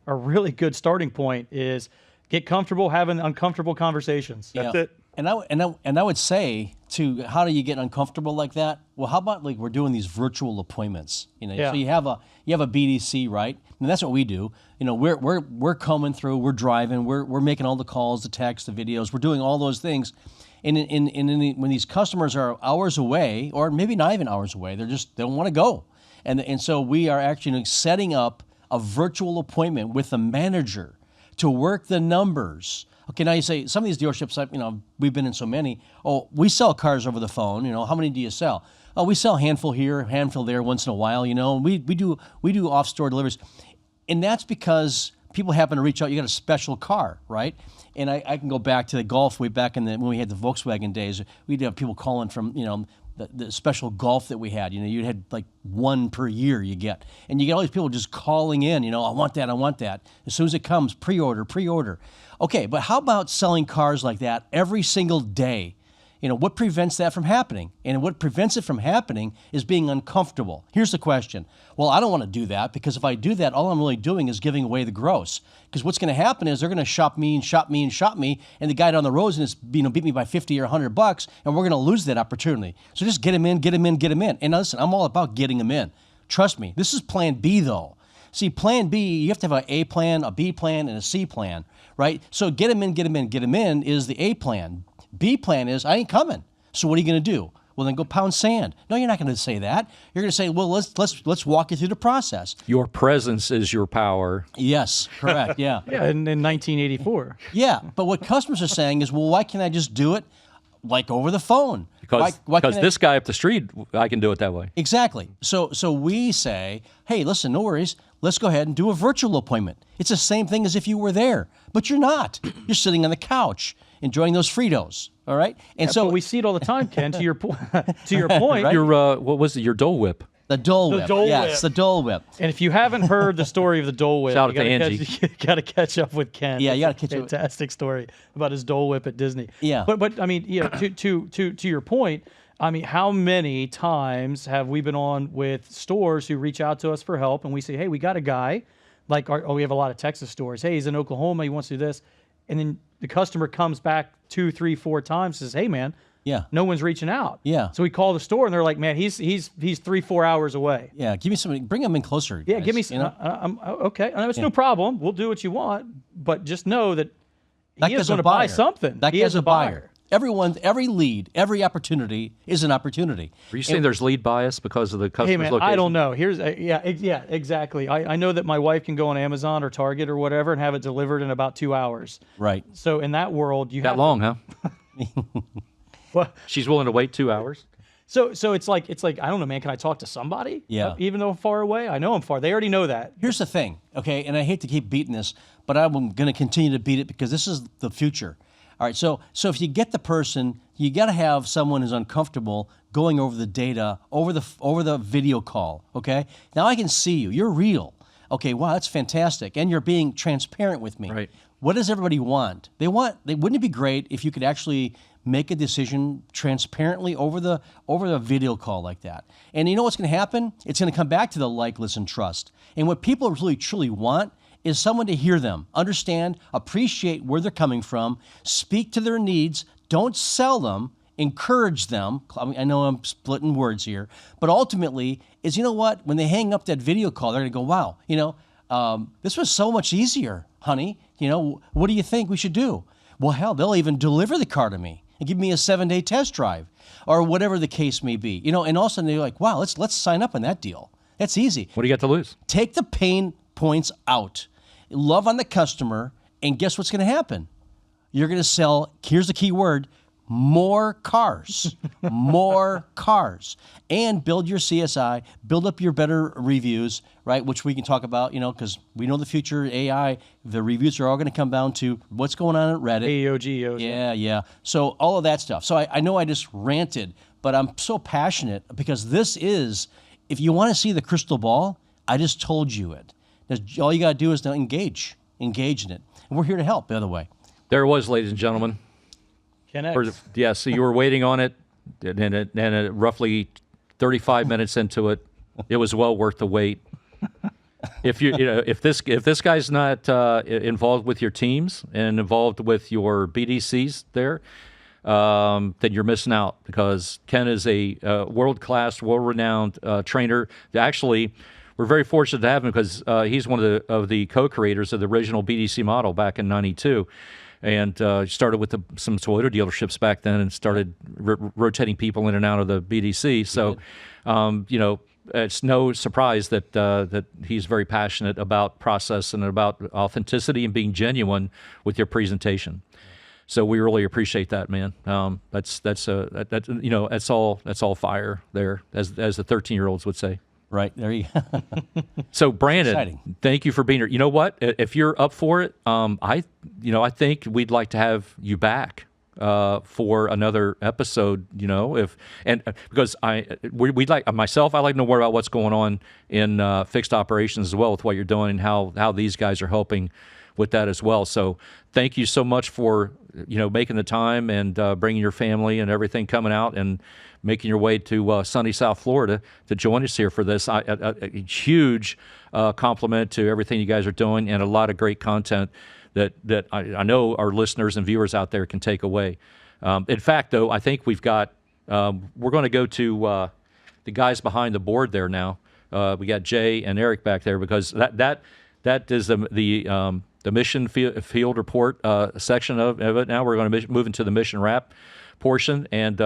really good starting point, is get comfortable having uncomfortable conversations. That's it. And I would say, to how do you get uncomfortable like that? Well, how about like we're doing these virtual appointments? Yeah. So you have a BDC, right? And that's what we do. We're coming through, we're driving, we're making all the calls, the texts, the videos, we're doing all those things. And when these customers are hours away, or maybe not even hours away, they don't want to go. And so we are actually setting up a virtual appointment with the manager to work the numbers. Okay, now you say, some of these dealerships, we've been in so many, oh, we sell cars over the phone, how many do you sell? Oh, we sell a handful here, a handful there once in a while, we do off-store deliveries. And that's because people happen to reach out, you got a special car, right? And I can go back to the Golf way back when we had the Volkswagen days. We'd have people calling from, the special Golf that we had. You had like one per year you get. And you get all these people just calling in, I want that. As soon as it comes, pre-order. Okay, but how about selling cars like that every single day? What prevents that from happening? And what prevents it from happening is being uncomfortable. Here's the question. Well, I don't want to do that, because if I do that, all I'm really doing is giving away the gross. Because what's going to happen is they're going to shop me, and the guy down the road is going to beat me by $50 or $100, and we're going to lose that opportunity. So just get them in. And listen, I'm all about getting them in. Trust me. This is plan B, though. See, plan B, you have to have an A plan, a B plan, and a C plan, right? So get them in is the A plan. B plan is, I ain't coming. So what are you going to do? Well, then go pound sand. No, you're not going to say that. You're going to say, well, let's walk you through the process. Your presence is your power. Yes, correct. Yeah. Yeah, in 1984. Yeah, but what customers are saying is, well, why can't I just do it like over the phone? Because Why can't this guy up the street, I can do it that way. Exactly. So we say, hey, listen, no worries. Let's go ahead and do a virtual appointment. It's the same thing as if you were there, but you're not. You're sitting on the couch enjoying those Fritos. All right. And So we see it all the time, Ken. To your point. Right? Your what was it? Your Dole Whip. The Dole Whip. Dole yes, Whip. the Dole Whip. And if you haven't heard the story of the Dole Whip, Shout out you to Angie. You got to catch up with Ken. Yeah, you It's gotta catch a up. fantastic story about his Dole Whip at Disney. Yeah. But I mean, to your point, I mean, how many times have we been on with stores who reach out to us for help, and we say, hey, we got a guy, like, we have a lot of Texas stores. Hey, he's in Oklahoma, he wants to do this, and then the customer comes back 2, 3, 4 times, says, "Hey, man, Yeah. no one's reaching out." Yeah. So we call the store, and they're like, "Man, he's 3, 4 hours away." Yeah. Give me somebody. Bring them in closer. Yeah, guys, give me you some. know? Okay, it's no problem. We'll do what you want, but just know that That he is guy's a going to buy buyer. something. That He guy's is a buyer. Every lead, every opportunity is an opportunity. Are you saying there's lead bias because of the customer's Hey man, location? I don't know. Here's yeah, exactly. I know that my wife can go on Amazon or Target or whatever and have it delivered in about 2 hours. Right. So in that world, you That have long, huh? Well, She's willing to wait 2 hours? so it's like I don't know, man. Can I talk to somebody? Yeah. Even though I'm far away, I know I'm far. They already know that. Here's the thing, okay, and I hate to keep beating this, but I'm going to continue to beat it because this is the future. All right, so if you get the person, you got to have someone who's uncomfortable going over the data over the video call. Okay, now I can see you. You're real. Okay, wow, that's fantastic, and you're being transparent with me. Right. What does everybody want? Wouldn't it be great if you could actually make a decision transparently over the video call like that? And you know what's going to happen? It's going to come back to the like, listen, trust. And what people really truly want is someone to hear them, understand, appreciate where they're coming from, speak to their needs, don't sell them, encourage them. I know I'm splitting words here, but ultimately is, you know what? When they hang up that video call, they're going to go, wow, this was so much easier, honey. What do you think we should do? Well, hell, they'll even deliver the car to me and give me a 7-day test drive or whatever the case may be. And all of a sudden they're like, wow, let's sign up on that deal. That's easy. What do you got to lose? Take the pain points out. Love on the customer, and guess what's going to happen? You're going to sell, here's the key word, more cars. More cars. And build your CSI, build up your better reviews, right, which we can talk about, because we know the future AI, the reviews are all going to come down to what's going on at Reddit. AEO, Yeah. So all of that stuff. So I know I just ranted, but I'm so passionate because this is, if you want to see the crystal ball, I just told you it. All you got to do is now engage in it. And we're here to help, by the way. There it was, ladies and gentlemen. Connect. So you were waiting on it, and roughly 35 minutes into it, it was well worth the wait. If this guy's not involved with your teams and involved with your BDCs there, then you're missing out because Ken is a world-class, world-renowned trainer. Actually, we're very fortunate to have him because he's one of the co-creators of the original BDC model back in '92. And started with some Toyota dealerships back then and started rotating people in and out of the BDC. So, it's no surprise that he's very passionate about process and about authenticity and being genuine with your presentation. So we really appreciate that, man. That's all fire there, as the 13-year-olds would say. Right, there you go. So Brandon, exciting. thank you for being here. You know what? If you're up for it, I think we'd like to have you back for another episode. Because we'd like myself, I like to know more about what's going on in fixed operations as well with what you're doing and how these guys are helping with that as well. So thank you so much for making the time and bringing your family and everything, coming out and making your way to sunny South Florida to join us here for this. A huge compliment to everything you guys are doing and a lot of great content that I know our listeners and viewers out there can take away. In fact, though, I think we're going to go to the guys behind the board there now. We got Jay and Eric back there because that is the mission field report section of it. Now we're going to move into the mission wrap portion, and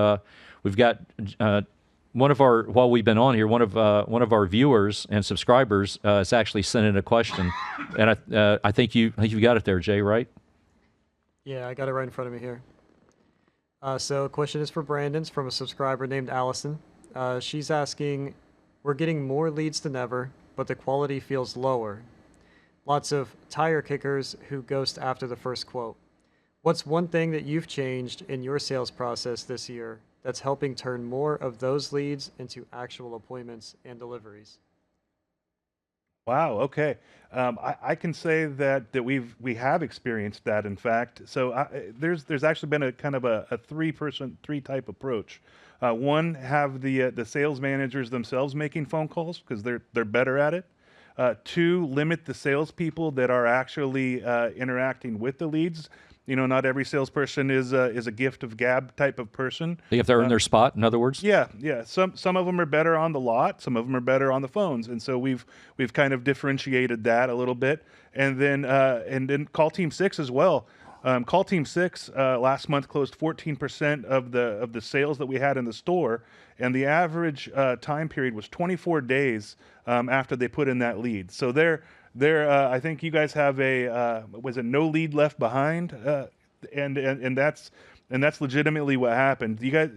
we've got while we've been on here, one of our viewers and subscribers has actually sent in a question, and I think you got it there, Jay, right? Yeah, I got it right in front of me here. So a question is for Brandon. It's from a subscriber named Allison. She's asking, we're getting more leads than ever, but the quality feels lower. Lots of tire kickers who ghost after the first quote. What's one thing that you've changed in your sales process this year that's helping turn more of those leads into actual appointments and deliveries? Wow. Okay. I can say that we have experienced that. In fact, so there's actually been a kind of a three type approach. One, have the sales managers themselves making phone calls because they're better at it. Two, limit the salespeople that are actually interacting with the leads Not every salesperson is a gift of gab type of person. They have to earn their spot, in other words. Yeah. Some of them are better on the lot. Some of them are better on the phones, and so we've kind of differentiated that a little bit. And then Call Team 6 as well. Call Team 6 last month closed 14% of the sales that we had in the store, and the average time period was 24 days after they put in that lead. So I think you guys have was it no lead left behind, and that's legitimately what happened. You guys,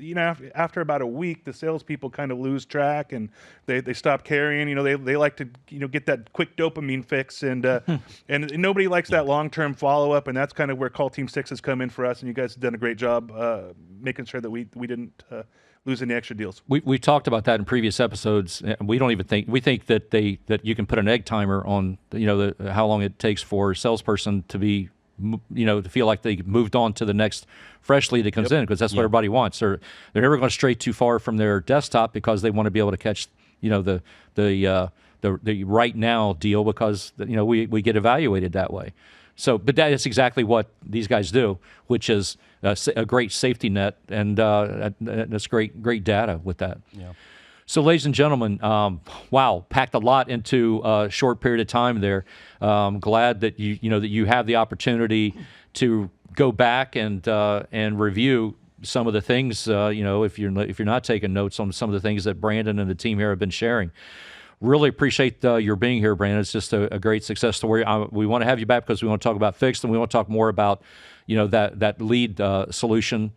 after about a week, the salespeople kind of lose track and they stop carrying. They like to get that quick dopamine fix, and and nobody likes that long-term follow-up, and that's kind of where Call Team 6 has come in for us. And you guys have done a great job making sure that we didn't lose any extra deals. We talked about that in previous episodes. We don't even think that you can put an egg timer on how long it takes for a salesperson to be to feel like they moved on to the next fresh lead that comes in, because that's what everybody wants. They're never going to stray too far from their desktop because they want to be able to catch the right now deal, because we get evaluated that way. So, but that is exactly what these guys do, which is a great safety net, and that's great data with that. Yeah. So, ladies and gentlemen, wow, packed a lot into a short period of time there. Glad that you have the opportunity to go back and review some of the things. If you're not taking notes on some of the things that Brandon and the team here have been sharing. Really appreciate your being here, Brandon. It's just a great success story. We want to have you back because we want to talk about fixed, and we want to talk more about that lead solution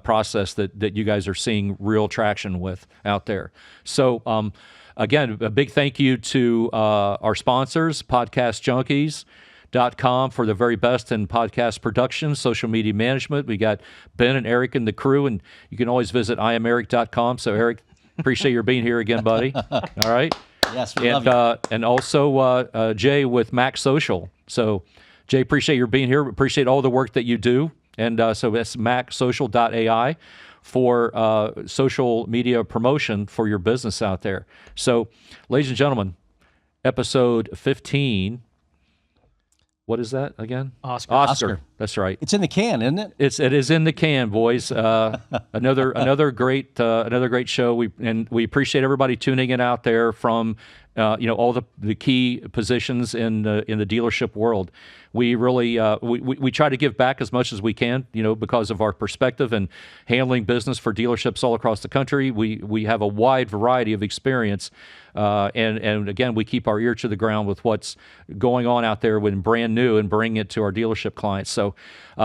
process that you guys are seeing real traction with out there. So again, a big thank you to our sponsors, podcastjunkies.com, for the very best in podcast production, social media management. We got Ben and Eric and the crew, and you can always visit iameric.com. So Eric, appreciate your being here again, buddy. All right. Yes, we love you. And also Jay with Mac Social. So Jay, appreciate your being here. Appreciate all the work that you do. And so that's macsocial.ai for social media promotion for your business out there. So, ladies and gentlemen, episode 15. What is that again? Oscar. That's right. It's in the can, isn't it? It is in the can, boys. Another great show. We appreciate everybody tuning in out there from all the key positions in the dealership world. We really we try to give back as much as we can, because of our perspective and handling business for dealerships all across the country. We have a wide variety of experience, and again, we keep our ear to the ground with what's going on out there when brand new and bring it to our dealership clients. So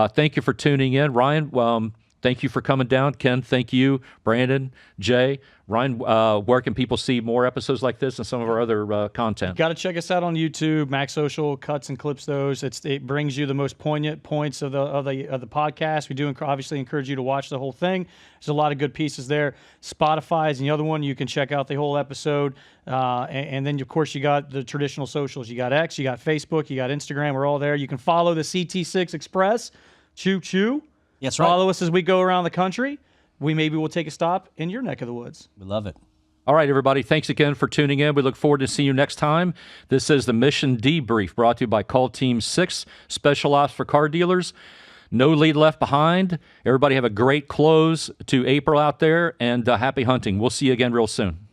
thank you for tuning in. Ryan, thank you for coming down. Ken, thank you. Brandon, Jay, Ryan, where can people see more episodes like this and some of our other content? Got to check us out on YouTube. Mac Social cuts and clips those. It brings you the most poignant points of the podcast. We do obviously encourage you to watch the whole thing. There's a lot of good pieces there. Spotify is the other one. You can check out the whole episode. And then, of course, you got the traditional socials. You got X, you got Facebook, you got Instagram. We're all there. You can follow the CT6 Express. Choo choo. That's right. Follow us as we go around the country. Maybe we'll take a stop in your neck of the woods. We love it. All right, everybody. Thanks again for tuning in. We look forward to seeing you next time. This is the Mission Debrief, brought to you by Call Team 6, Special Ops for Car Dealers. No lead left behind. Everybody have a great close to April out there, and happy hunting. We'll see you again real soon.